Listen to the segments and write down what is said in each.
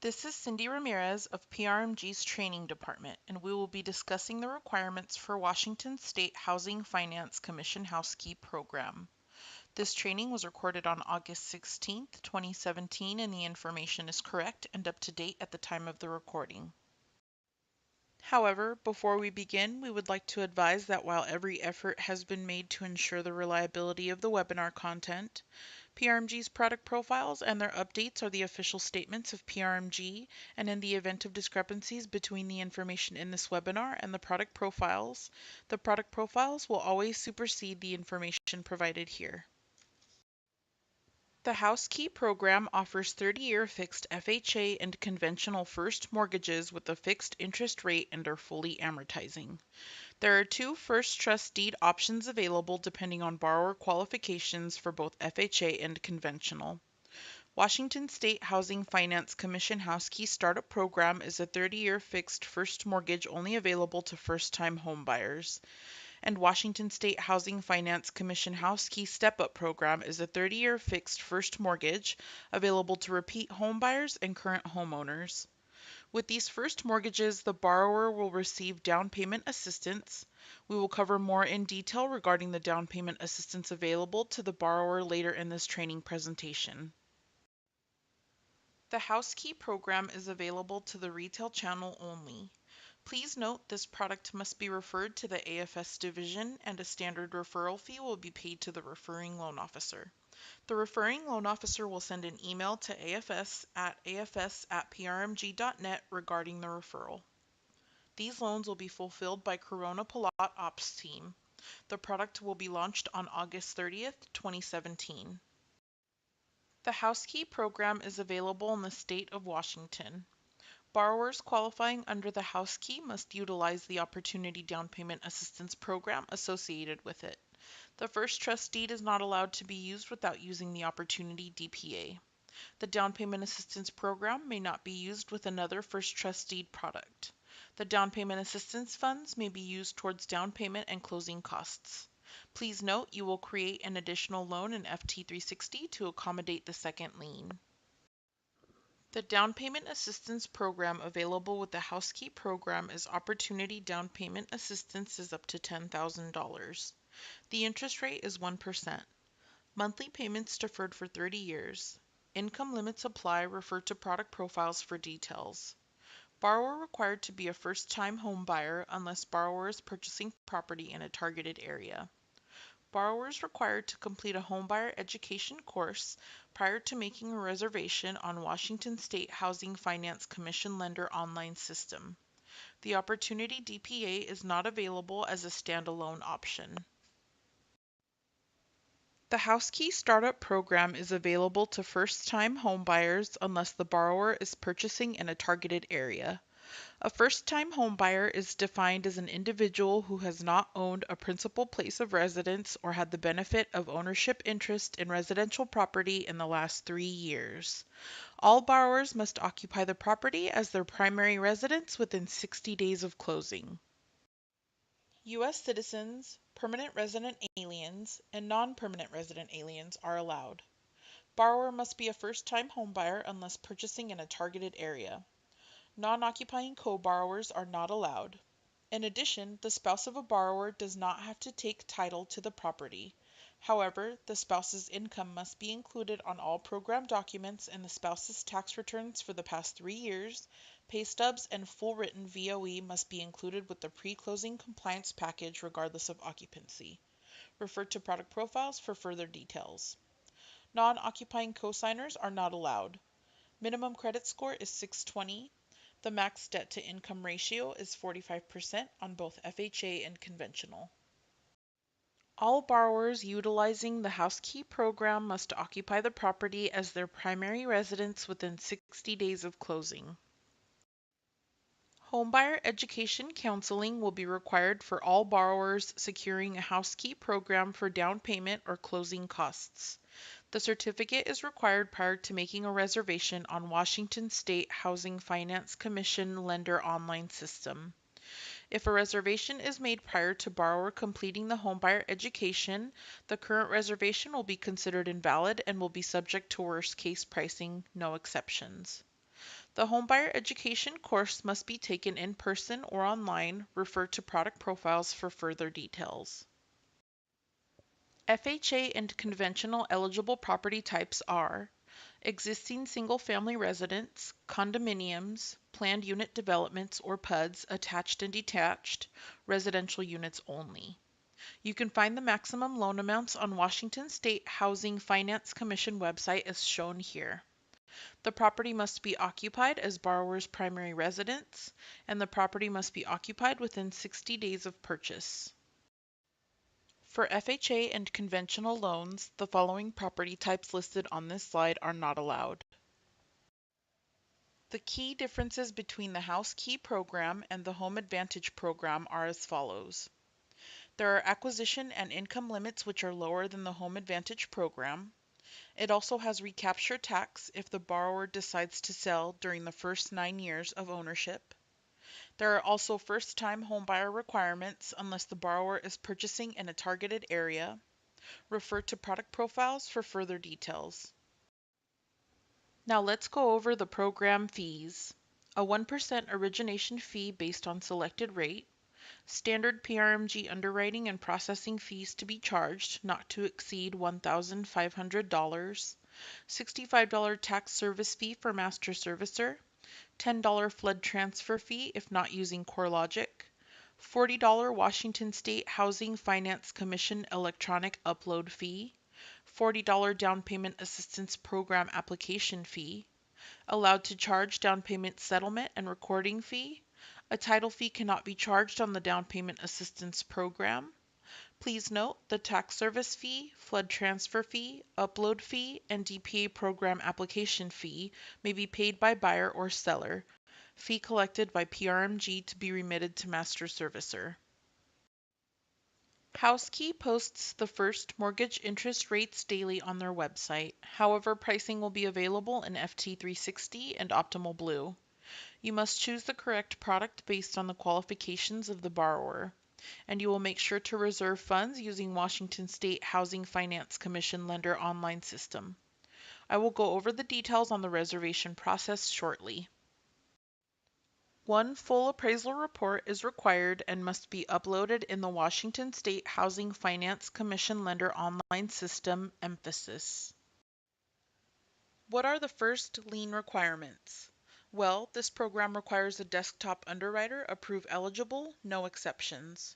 This is Cindy Ramirez of PRMG's Training Department, and we will be discussing the requirements for Washington State Housing Finance Commission House Key Program. This training was recorded on August 16th, 2017, and the information is correct and up to date at the time of the recording. However, before we begin, we would like to advise that while every effort has been made to ensure the reliability of the webinar content, PRMG's product profiles and their updates are the official statements of PRMG, and in the event of discrepancies between the information in this webinar and the product profiles will always supersede the information provided here. The House Key program offers 30-year fixed FHA and conventional first mortgages with a fixed interest rate and are fully amortizing. There are two first trust deed options available depending on borrower qualifications for both FHA and conventional. Washington State Housing Finance Commission House Key Startup Program is a 30-year fixed first mortgage only available to first-time homebuyers. And Washington State Housing Finance Commission House Key Step-Up Program is a 30-year fixed first mortgage available to repeat homebuyers and current homeowners. With these first mortgages, the borrower will receive down payment assistance. We will cover more in detail regarding the down payment assistance available to the borrower later in this training presentation. The House Key program is available to the retail channel only. Please note this product must be referred to the AFS division, and a standard referral fee will be paid to the referring loan officer. The referring loan officer will send an email to afs@prmg.net regarding the referral. These loans will be fulfilled by Corona Palat Ops team. The product will be launched on August 30th, 2017. The House Key program is available in the state of Washington. Borrowers qualifying under the House Key must utilize the Opportunity Down Payment Assistance Program associated with it. The first trust deed is not allowed to be used without using the Opportunity DPA. The Down Payment Assistance Program may not be used with another first trust deed product. The down payment assistance funds may be used towards down payment and closing costs. Please note you will create an additional loan in FT360 to accommodate the second lien. The Down Payment Assistance Program available with the House Key program is Opportunity Down Payment Assistance is up to $10,000. The interest rate is 1%. Monthly payments deferred for 30 years. Income limits apply. Refer to product profiles for details. Borrower required to be a first-time home buyer unless borrower is purchasing property in a targeted area. Borrowers required to complete a homebuyer education course prior to making a reservation on Washington State Housing Finance Commission Lender online system. The Opportunity DPA is not available as a standalone option. The House Key Startup Program is available to first-time homebuyers unless the borrower is purchasing in a targeted area. A first-time homebuyer is defined as an individual who has not owned a principal place of residence or had the benefit of ownership interest in residential property in the last 3 years. All borrowers must occupy the property as their primary residence within 60 days of closing. U.S. citizens, permanent resident aliens, and non-permanent resident aliens are allowed. Borrower must be a first-time homebuyer unless purchasing in a targeted area. Non-occupying co-borrowers are not allowed. In addition, the spouse of a borrower does not have to take title to the property. However, the spouse's income must be included on all program documents, and the spouse's tax returns for the past 3 years, pay stubs, and full written VOE must be included with the pre-closing compliance package regardless of occupancy. Refer to product profiles for further details. Non-occupying co-signers are not allowed. Minimum credit score is 620. The max debt-to-income ratio is 45% on both FHA and conventional. All borrowers utilizing the House Key program must occupy the property as their primary residence within 60 days of closing. Homebuyer education counseling will be required for all borrowers securing a House Key program for down payment or closing costs. The certificate is required prior to making a reservation on Washington State Housing Finance Commission Lender online system. If a reservation is made prior to borrower completing the homebuyer education, the current reservation will be considered invalid and will be subject to worst case pricing, no exceptions. The homebuyer education course must be taken in person or online. Refer to product profiles for further details. FHA and conventional eligible property types are existing single-family residence, condominiums, planned unit developments or PUDs, attached and detached, residential units only. You can find the maximum loan amounts on Washington State Housing Finance Commission website as shown here. The property must be occupied as borrower's primary residence, and the property must be occupied within 60 days of purchase. For FHA and conventional loans, the following property types listed on this slide are not allowed. The key differences between the House Key program and the Home Advantage program are as follows. There are acquisition and income limits which are lower than the Home Advantage program. It also has recapture tax if the borrower decides to sell during the first 9 years of ownership. There are also first-time homebuyer requirements unless the borrower is purchasing in a targeted area. Refer to product profiles for further details. Now let's go over the program fees. A 1% origination fee based on selected rate. Standard PRMG underwriting and processing fees to be charged, not to exceed $1,500. $65 tax service fee for master servicer. $10 flood transfer fee if not using CoreLogic, $40 Washington State Housing Finance Commission electronic upload fee, $40 down payment assistance program application fee, allowed to charge down payment settlement and recording fee. A title fee cannot be charged on the down payment assistance program. Please note the tax service fee, flood transfer fee, upload fee, and DPA program application fee may be paid by buyer or seller. Fee collected by PRMG to be remitted to master servicer. HouseKey posts the first mortgage interest rates daily on their website. However, pricing will be available in FT360 and Optimal Blue. You must choose the correct product based on the qualifications of the borrower, and you will make sure to reserve funds using Washington State Housing Finance Commission lender online system. I will go over the details on the reservation process shortly. One full appraisal report is required and must be uploaded in the Washington State Housing Finance Commission lender online system, Emphasys. What are the first lien requirements? Well, this program requires a desktop underwriter approve eligible, no exceptions.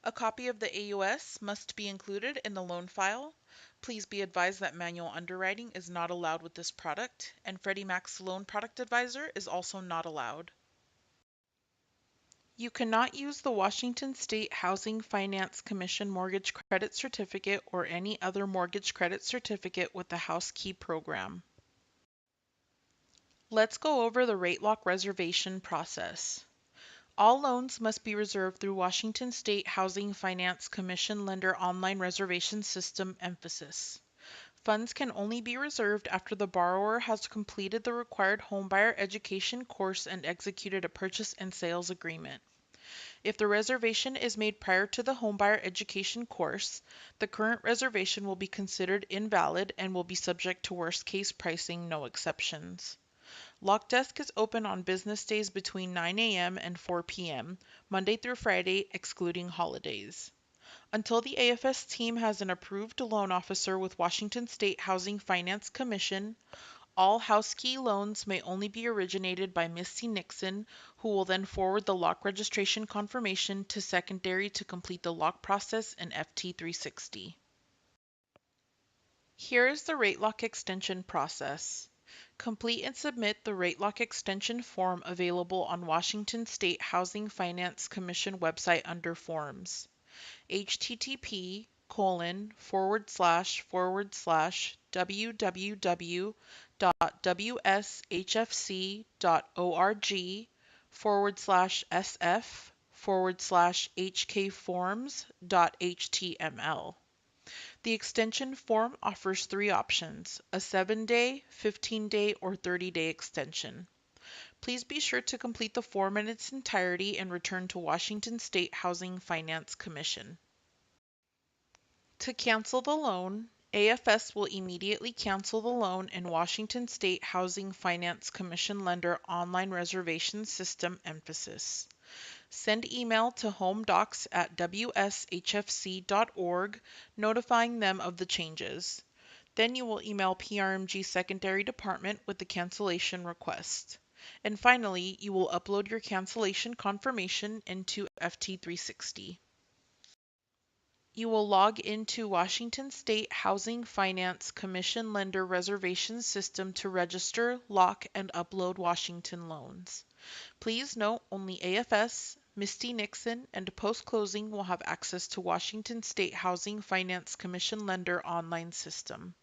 A copy of the AUS must be included in the loan file. Please be advised that manual underwriting is not allowed with this product, and Freddie Mac's loan product advisor is also not allowed. You cannot use the Washington State Housing Finance Commission Mortgage Credit Certificate or any other mortgage credit certificate with the House Key program. Let's go over the rate lock reservation process. All loans must be reserved through Washington State Housing Finance Commission lender online reservation system, Emphasys. Funds can only be reserved after the borrower has completed the required homebuyer education course and executed a purchase and sales agreement. If the reservation is made prior to the homebuyer education course, the current reservation will be considered invalid and will be subject to worst case pricing, no exceptions. Lock Desk is open on business days between 9 a.m. and 4 p.m., Monday through Friday, excluding holidays. Until the AFS team has an approved loan officer with Washington State Housing Finance Commission, all house key loans may only be originated by Misty Nixon, who will then forward the lock registration confirmation to secondary to complete the lock process in FT360. Here is the rate lock extension process. Complete and submit the rate lock extension form available on Washington State Housing Finance Commission website under Forms. http://www.wshfc.org/sf/hkforms.html. The extension form offers 3 options: a 7-day, 15-day, or 30-day extension. Please be sure to complete the form in its entirety and return to Washington State Housing Finance Commission. To cancel the loan, AFS will immediately cancel the loan in Washington State Housing Finance Commission Lender Online Reservation System Emphasys. Send email to homedocs@wshfc.org notifying them of the changes. Then you will email PRMG Secondary Department with the cancellation request. And finally, you will upload your cancellation confirmation into FT360. You will log into Washington State Housing Finance Commission Lender Reservation System to register, lock, and upload Washington loans. Please note only AFS, Misty Nixon, and post-closing will have access to Washington State Housing Finance Commission Lender online system.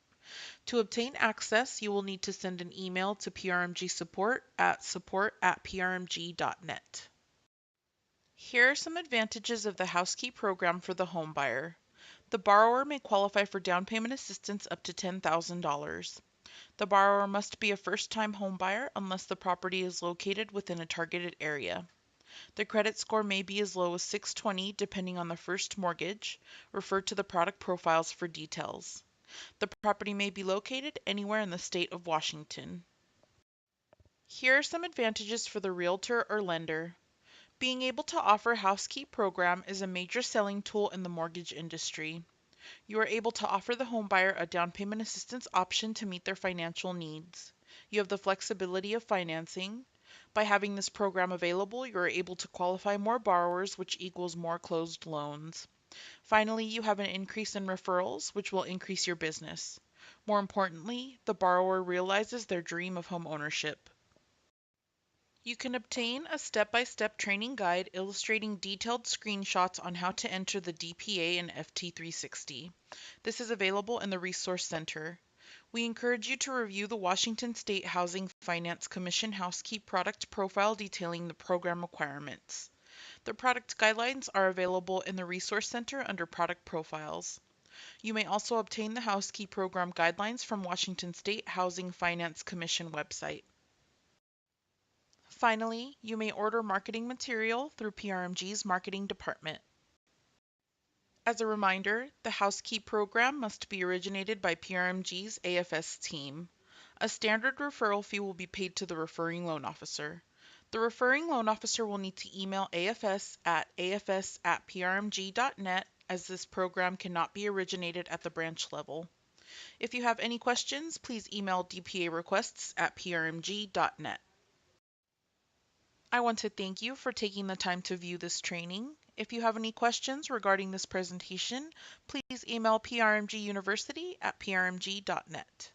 To obtain access, you will need to send an email to PRMG support@prmg.net. Here are some advantages of the HouseKey program for the home buyer. The borrower may qualify for down payment assistance up to $10,000. The borrower must be a first-time home buyer unless the property is located within a targeted area. The credit score may be as low as 620 depending on the first mortgage. Refer to the product profiles for details. The property may be located anywhere in the state of Washington. Here are some advantages for the realtor or lender. Being able to offer HouseKey program is a major selling tool in the mortgage industry. You are able to offer the homebuyer a down payment assistance option to meet their financial needs. You have the flexibility of financing. By having this program available, you are able to qualify more borrowers, which equals more closed loans. Finally, you have an increase in referrals, which will increase your business. More importantly, the borrower realizes their dream of home ownership. You can obtain a step-by-step training guide illustrating detailed screenshots on how to enter the DPA in FT360. This is available in the Resource Center. We encourage you to review the Washington State Housing Finance Commission HouseKey product profile detailing the program requirements. The product guidelines are available in the Resource Center under Product Profiles. You may also obtain the HouseKey program guidelines from Washington State Housing Finance Commission website. Finally, you may order marketing material through PRMG's marketing department. As a reminder, the HouseKey program must be originated by PRMG's AFS team. A standard referral fee will be paid to the referring loan officer. The referring loan officer will need to email AFS at afs@prmg.net as this program cannot be originated at the branch level. If you have any questions, please email dparequests@prmg.net. I want to thank you for taking the time to view this training. If you have any questions regarding this presentation, please email prmguniversity@prmg.net.